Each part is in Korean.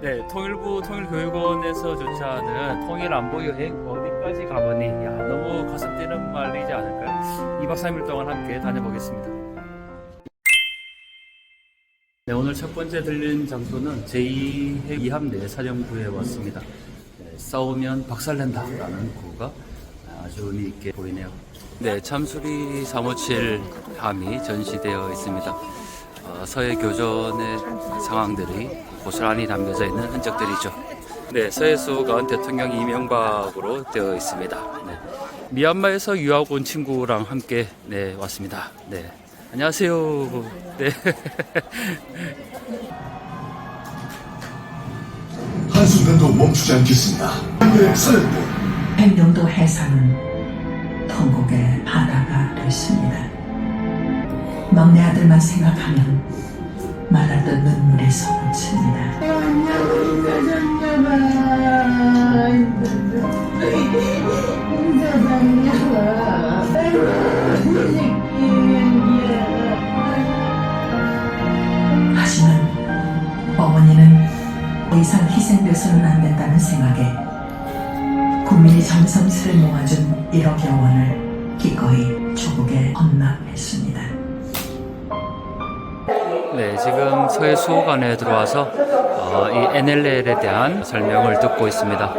네, 통일부 통일교육원에서 주최하는 통일안보 여행 어디까지 가보니 야, 너무 가슴 뛰는 말이지 않을까요? 2박 3일 동안 함께 다녀보겠습니다. 네, 오늘 첫 번째 들린 장소는 제2해 이함내 사령부에 왔습니다. 네, 싸우면 박살낸다 라는 구호가 아주 의미 있게 보이네요. 네, 참수리 357 함이 전시되어 있습니다. 서해 교전의 상황들이 고스란히 담겨져 있는 흔적들이죠. 네, 서해 수호관 대통령 이명박으로 되어 있습니다. 네, 미얀마에서 유학 온 친구랑 함께 왔습니다. 네, 안녕하세요. 네. 한순간도 멈추지 않겠습니다. 한국의 사령부. 백령도 해상은 통곡의 바다가 됐습니다. 막내 아들만 생각하면 말았던 눈물이 솟구칩니다. 하지만 어머니는 더 이상 희생돼서는 안 된다는 생각에 국민이 정성스레 모아준 1억여 원을 기꺼이 조국에 헌납했습니다. 네, 지금 서해 수호관에 들어와서 이 NLL에 대한 설명을 듣고 있습니다.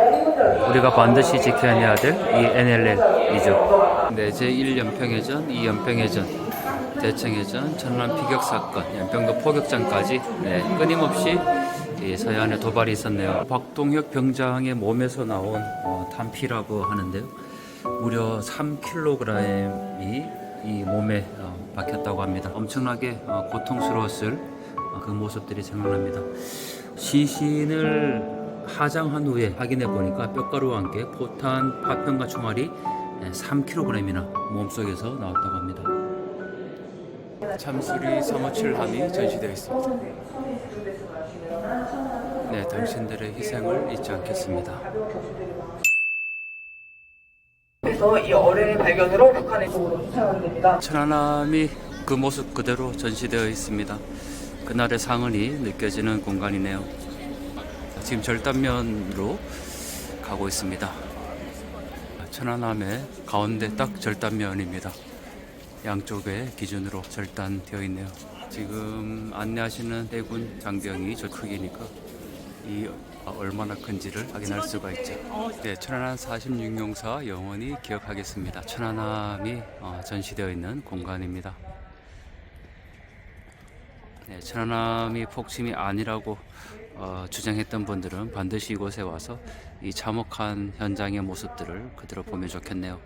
우리가 반드시 지켜내야 될 이 NLL이죠. 네, 제1연평해전, 2연평해전, 대청해전, 천안 피격사건, 연평도 포격전까지 끊임없이 이 서해안에 도발이 있었네요. 박동혁 병장의 몸에서 나온 탄피라고 하는데요. 무려 3kg이 이 몸에 박혔다고 합니다. 엄청나게 고통스러웠을 그 모습들이 생각납니다. 시신을 하장한 후에 확인해 보니까 뼈가루와 함께 포탄, 파편과 총알이 3kg이나 몸속에서 나왔다고 합니다. 참수리 357함이 전시되어 있습니다. 네, 당신들의 희생을 잊지 않겠습니다. 그래서 이 어뢰 발견으로 북한의 쪽으로 쫓아가게 됩니다. 천안함이 그 모습 그대로 전시되어 있습니다. 그날의 상흔이 느껴지는 공간이네요. 지금 절단면으로 가고 있습니다. 천안함의 가운데 딱 절단면입니다. 양쪽에 기준으로 절단되어 있네요. 지금 안내하시는 해군 장병이 저 크기니까 이 얼마나 큰지를 확인할 수가 있죠. 네, 천안함 46용사 영원히 기억하겠습니다. 천안함이 전시되어 있는 공간입니다. 네, 천안함이 폭침이 아니라고 주장했던 분들은 반드시 이곳에 와서 이 참혹한 현장의 모습들을 그대로 보면 좋겠네요.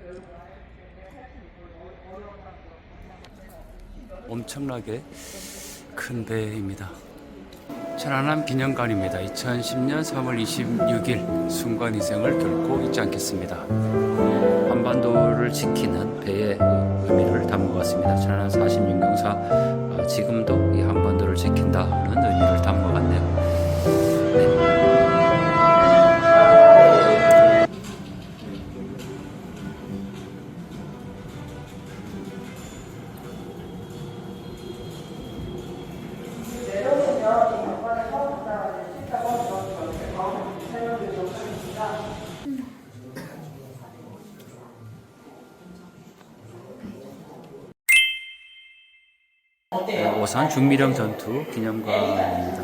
엄청나게 큰 배입니다. 천안함 기념관입니다. 2010년 3월 26일 순간희생을 결코 잊지 않겠습니다. 한반도를 지키는 배의 의미를 담은 것 같습니다. 천안함 46용사 지금도 이 한반도를 지킨다는 의미를 담은 것 같네요. 오산 중미령 전투 기념관입니다.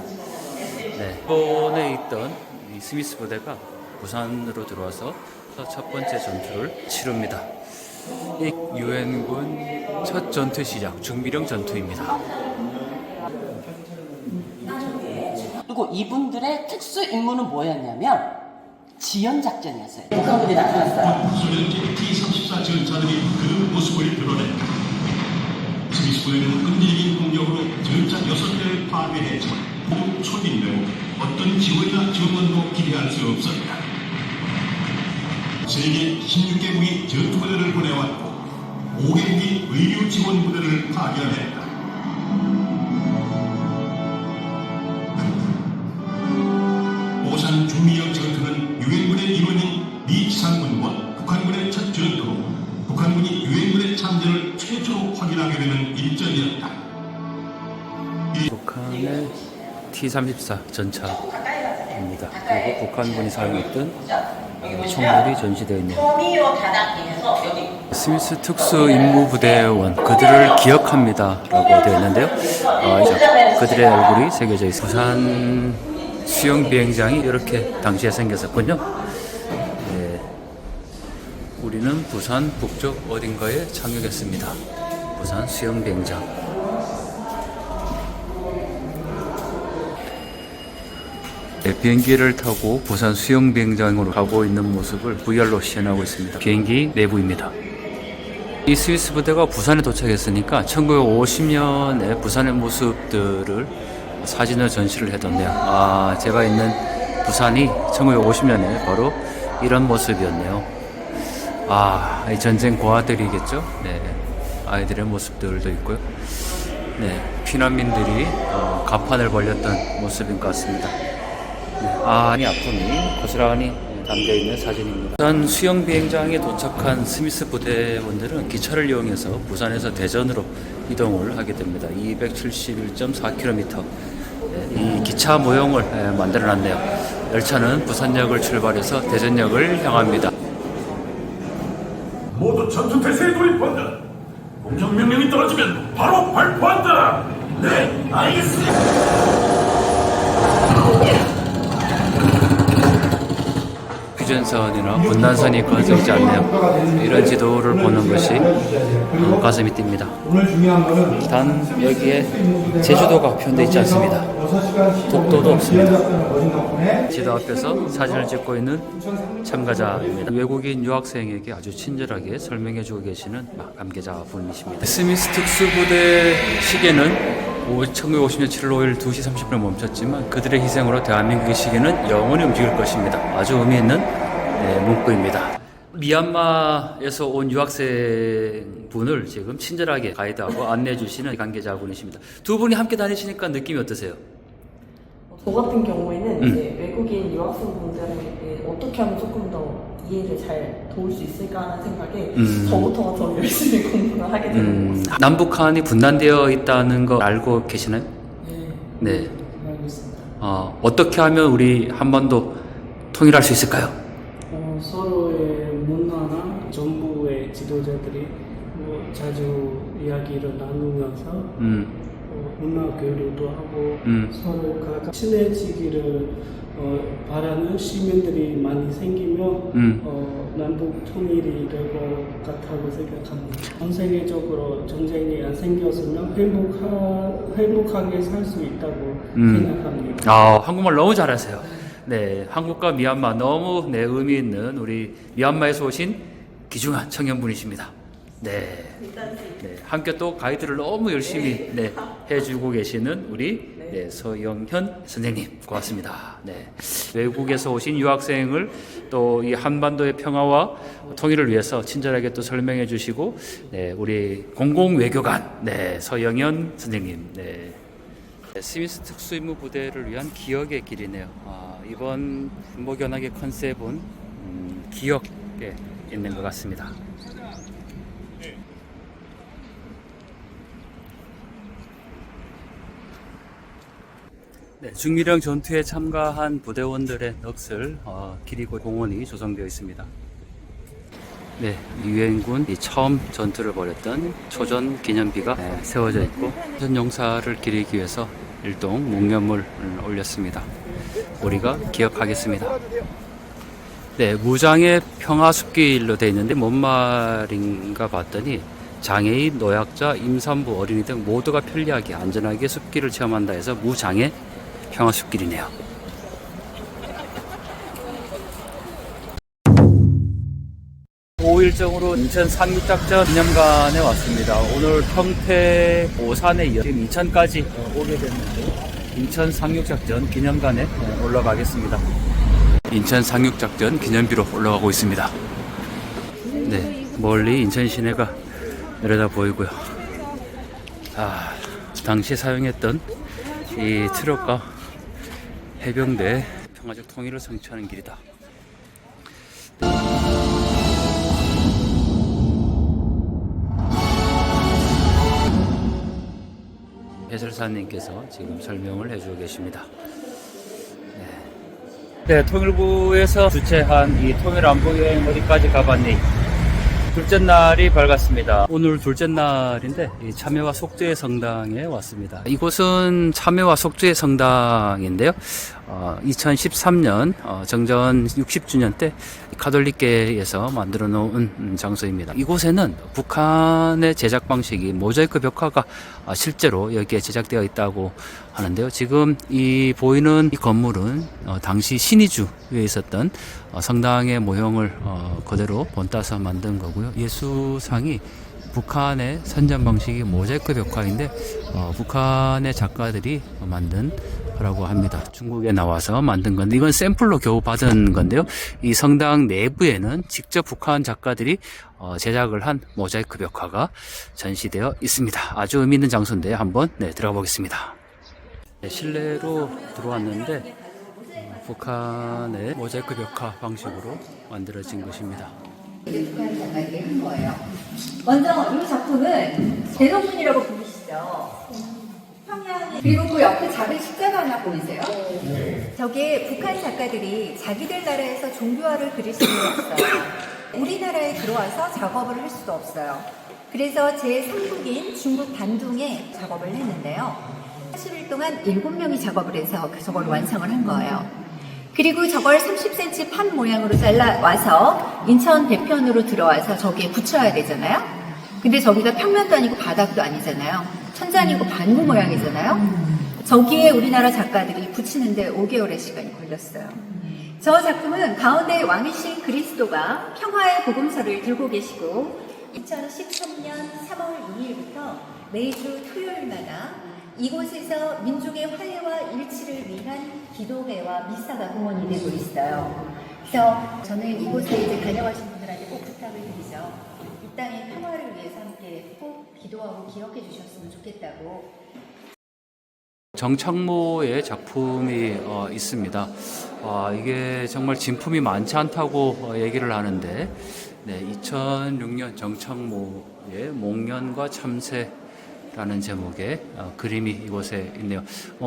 네, 일본에 있던 이 스미스 부대가 부산으로 들어와서 첫 번째 전투를 치릅니다. 이 유엔군 첫 전투 시작 중미령 전투입니다. 그리고 이분들의 특수 임무는 뭐였냐면 지연 작전이었어요. 북한군이 나타났어요. 소련 T-34 전차들이 그 모습을 드러냈다. 스미스 부대는 끈질긴 공격으로 전차 6대를 파괴했지만 모두 초기인데도 어떤 지원이나 지원도 기대할 수 없었다. 세계 16개국이 전투부대를 보내왔고 5개국이 의료 지원 부대를 파견했다. 오산 중미역 전투는 유엔군의 일원인 미 지상군과 북한군의 첫 전투로 북한군이 유엔군의 참전을 최초로 확인하게 되는 일전이었다. 북한의 T-34 전차 입니다. 그리고 북한군이 사용했던 총알이 전시되어 있네요. 토미오 다다키에서 여기 스미스 특수 임무부대원 그들을 기억합니다 라고 되어 있는데요. 그들의 얼굴이 새겨져 있습니다. 부산 수영 비행장이 이렇게 당시에 생겼었군요. 네, 우리는 부산 북쪽 어딘가에 착륙했습니다. 부산 수영 비행장. 네, 비행기를 타고 부산 수영 비행장으로 가고 있는 모습을 VR로 시연하고 있습니다. 비행기 내부입니다. 이 스위스 부대가 부산에 도착했으니까 1950년에 부산의 모습들을 사진을 전시를 해뒀네요. 제가 있는 부산이 1950년에 바로 이런 모습이었네요. 이 전쟁 고아들이겠죠? 네, 아이들의 모습들도 있고요. 네, 피난민들이 가판을 벌렸던 모습인 것 같습니다. 아픔이 고스란히 담겨있는 사진입니다. 부산 수영 비행장에 도착한 스미스 부대원들은 기차를 이용해서 부산에서 대전으로 이동을 하게 됩니다. 271.4km. 이 기차 모형을 만들어놨네요. 열차는 부산역을 출발해서 대전역을 향합니다. 모두 전투 태세에 돌입한다. 공격 명령이 떨어지면 바로 발포한다. 네, 알겠습니다. 휴전선이나 분단선이 꺼져 있지 않네요. 이런 지도를 보는 것이 가슴이 뜁니다. 단 여기에 제주도가 표현되어 있지 않습니다. 독도도 없습니다. 지도 앞에서 사진을 찍고 있는 참가자입니다. 외국인 유학생에게 아주 친절하게 설명해주고 계시는 관계자분이십니다. 스미스 특수부대 시계는 1950년 7월 5일 2시 30분에 멈췄지만 그들의 희생으로 대한민국의 시계는 영원히 움직일 것입니다. 아주 의미 있는 문구입니다. 미얀마에서 온 유학생분을 지금 친절하게 가이드하고 안내해 주시는 관계자분이십니다. 두 분이 함께 다니시니까 느낌이 어떠세요? 저 같은 경우에는 이제 외국인 유학생분들에게 어떻게 하면 조금 더 이해를 잘 도울 수 있을까 하는 생각에 저부터가 더 열심히 공부를 하게 되는 것 같습니다. 남북한이 분단되어 있다는 거 알고 계시나요? 네. 알고 있습니다. 어떻게 하면 우리 한반도 통일할 수 있을까요? 서로의 문화나 정부의 지도자들이 자주 이야기를 나누면서 문화 교류도 하고 서로가 친해지기를 바라는 시민들이 많이 생기면 남북 통일이 될 것 같다고 생각합니다. 전 세계적으로 전쟁이 안 생겼으면 행복하게 살 수 있다고 생각합니다. 한국말 너무 잘하세요. 네, 한국과 미얀마 너무 의미 있는 우리 미얀마에서 오신 귀중한 청년분이십니다. 네, 함께 또 가이드를 너무 열심히 해주고 계시는 우리 서영현 선생님 고맙습니다. 외국에서 오신 유학생을 또 이 한반도의 평화와 통일을 위해서 친절하게 또 설명해 주시고 우리 공공외교관 서영현 선생님. 스미스 특수임무 부대를 위한 기억의 길이네요. 이번 군복연합의 컨셉은 기억에 있는 것 같습니다. 중미령 전투에 참가한 부대원들의 넋을 기리고 공원이 조성되어 있습니다. 유엔군이 처음 전투를 벌였던 초전 기념비가 세워져 있고 전 용사를 기리기 위해서 일동 묵념을 올렸습니다. 우리가 기억하겠습니다. 무장의 평화숲길로 되어 있는데 뭔 말인가 봤더니 장애인, 노약자, 임산부, 어린이 등 모두가 편리하게 안전하게 숲길을 체험한다 해서 무장애 평화숲길이네요. 일정으로 인천 상륙작전 기념관에 왔습니다. 오늘 평택, 오산에 이어 지금 인천까지 오게 됐는데 인천 상륙작전 기념관에 올라가겠습니다. 인천 상륙작전 기념비로 올라가고 있습니다. 멀리 인천 시내가 내려다 보이고요. 당시 사용했던 이 트럭과 해병대 평화적 통일을 성취하는 길이다. 해설사님께서 지금 설명을 해주고 계십니다. 네, 통일부에서 주최한 이 통일안보여행 어디까지 가봤니? 둘째 날이 밝았습니다. 오늘 둘째 날인데 이 참여와 속죄의 성당에 왔습니다. 이곳은 참여와 속죄의 성당인데요. 2013년 정전 60주년 때 가톨릭계에서 만들어 놓은 장소입니다. 이곳에는 북한의 제작 방식이 모자이크 벽화가 실제로 여기에 제작되어 있다고 하는데요. 지금 이 보이는 이 건물은 당시 신의주에 있었던 성당의 모형을 그대로 본따서 만든 거고요. 예수상이 북한의 선전 방식이 모자이크 벽화인데 북한의 작가들이 만든 라고 합니다. 중국에 나와서 만든 건데 이건 샘플로 겨우 받은 건데요. 이 성당 내부에는 직접 북한 작가들이 제작을 한 모자이크 벽화가 전시되어 있습니다. 아주 의미 있는 장소인데 한번 들어가 보겠습니다. 네, 실내로 들어왔는데 북한의 모자이크 벽화 방식으로 만들어진 것입니다. 북한 작가에게 한 거예요. 먼저 이 작품은 대동문이라고 부르시죠. 평양에 그리고 그 옆에 작은 십자가 하나 보이세요? 저게 북한 작가들이 자기들 나라에서 종교화를 그릴 수는 없어요. 우리나라에 들어와서 작업을 할 수도 없어요. 그래서 제3국인 중국 단둥에 작업을 했는데요. 40일 동안 7명이 작업을 해서 저걸 완성을 한 거예요. 그리고 저걸 30cm 판 모양으로 잘라와서 인천 대편으로 들어와서 저기에 붙여야 되잖아요. 근데 저기가 평면도 아니고 바닥도 아니잖아요. 천장이고 반구 모양이잖아요. 저기에 우리나라 작가들이 붙이는데 5개월의 시간이 걸렸어요. 저 작품은 가운데 왕이신 그리스도가 평화의 복음서를 들고 계시고 2013년 3월 2일부터 매주 토요일마다 이곳에서 민족의 화해와 일치를 위한 기도회와 미사가 공헌이 되고 있어요. 그래서 저는 이곳에 이제 다녀가신 분들한테 꼭 부탁을 드리죠. 이 땅의 평화를 위해서 함께 꼭 기도하고 기억해 주셨으면 좋겠다고. 정창모의 작품이 있습니다. 이게 정말 진품이 많지 않다고 얘기를 하는데 2006년 정창모의 목련과 참새 라는 제목의 그림이 이곳에 있네요.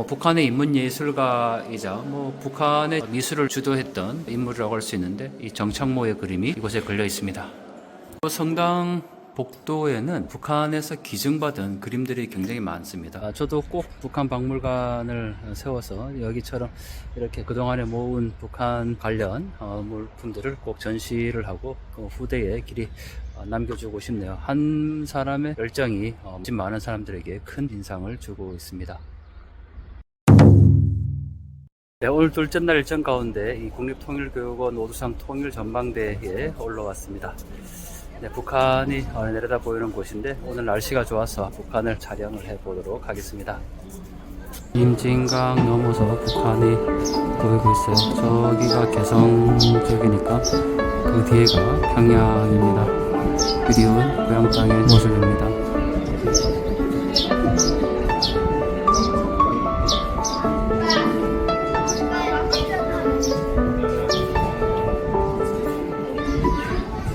북한의 인문 예술가이자 북한의 미술을 주도했던 인물이라고 할 수 있는데 이 정창모의 그림이 이곳에 걸려 있습니다. 성당 복도에는 북한에서 기증받은 그림들이 굉장히 많습니다. 저도 꼭 북한 박물관을 세워서 여기처럼 이렇게 그동안에 모은 북한 관련 물품들을 꼭 전시를 하고 후대에 길이 남겨주고 싶네요. 한 사람의 열정이 많은 사람들에게 큰 인상을 주고 있습니다. 네, 오늘 둘째 날 일정 가운데 이 국립통일교육원 오두상 통일전망대에 올라왔습니다. 네, 북한이 내려다 보이는 곳인데 오늘 날씨가 좋아서 북한을 촬영을 해보도록 하겠습니다. 임진강 넘어서 북한이 보이고 있어요. 저기가 개성 쪽이니까 그 뒤에가 평양입니다. 그리운 고향 땅의 모습입니다.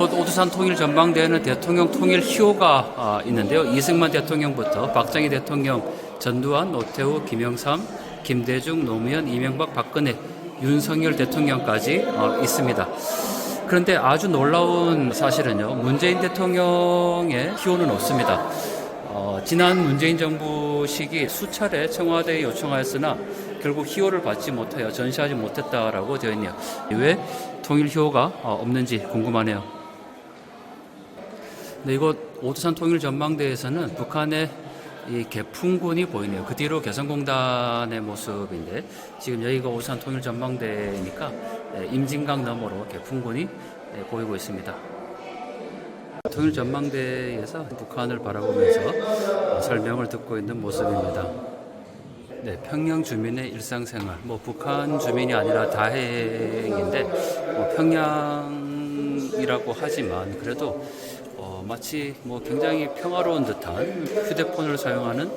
오두산 통일전망대에는 대통령 통일 희호가 있는데요. 이승만 대통령부터 박정희 대통령, 전두환, 노태우, 김영삼, 김대중, 노무현, 이명박, 박근혜, 윤석열 대통령까지 있습니다. 그런데 아주 놀라운 사실은요, 문재인 대통령의 희호는 없습니다. 지난 문재인 정부 시기 수차례 청와대에 요청하였으나 결국 희호를 받지 못하여 전시하지 못했다라고 되어 있네요. 왜 통일 희호가 없는지 궁금하네요. 네, 이곳 오두산 통일전망대에서는 북한의 이 개풍군이 보이네요. 그 뒤로 개성공단의 모습인데 지금 여기가 오두산 통일전망대니까 임진강 너머로 개풍군이 보이고 있습니다. 통일전망대에서 북한을 바라보면서 설명을 듣고 있는 모습입니다. 네, 평양 주민의 일상생활, 북한 주민이 아니라 다행인데 평양이라고 하지만 그래도 마치 굉장히 평화로운 듯한 휴대폰을 사용하는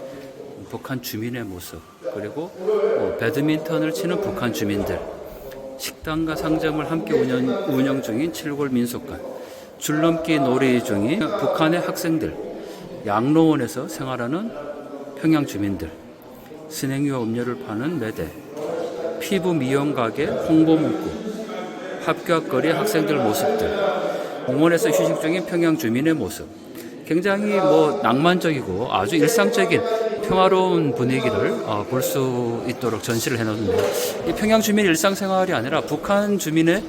북한 주민의 모습, 그리고 배드민턴을 치는 북한 주민들, 식당과 상점을 함께 운영 중인 칠골 민속관, 줄넘기 놀이 중인 북한의 학생들, 양로원에서 생활하는 평양 주민들, 스낵류와 음료를 파는 매대, 피부 미용 가게 홍보 문구, 학교 앞거리 학생들 모습들, 공원에서 휴식 중인 평양 주민의 모습. 굉장히 낭만적이고 아주 일상적인 평화로운 분위기를 볼 수 있도록 전시를 해놓는데요. 이 평양 주민 일상생활이 아니라 북한 주민의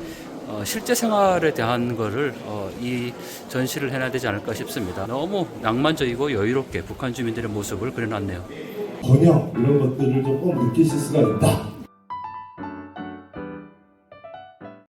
실제 생활에 대한 거를 이 전시를 해놔야 되지 않을까 싶습니다. 너무 낭만적이고 여유롭게 북한 주민들의 모습을 그려놨네요. 번역 이런 것들을 조금 느끼실 수가 있다.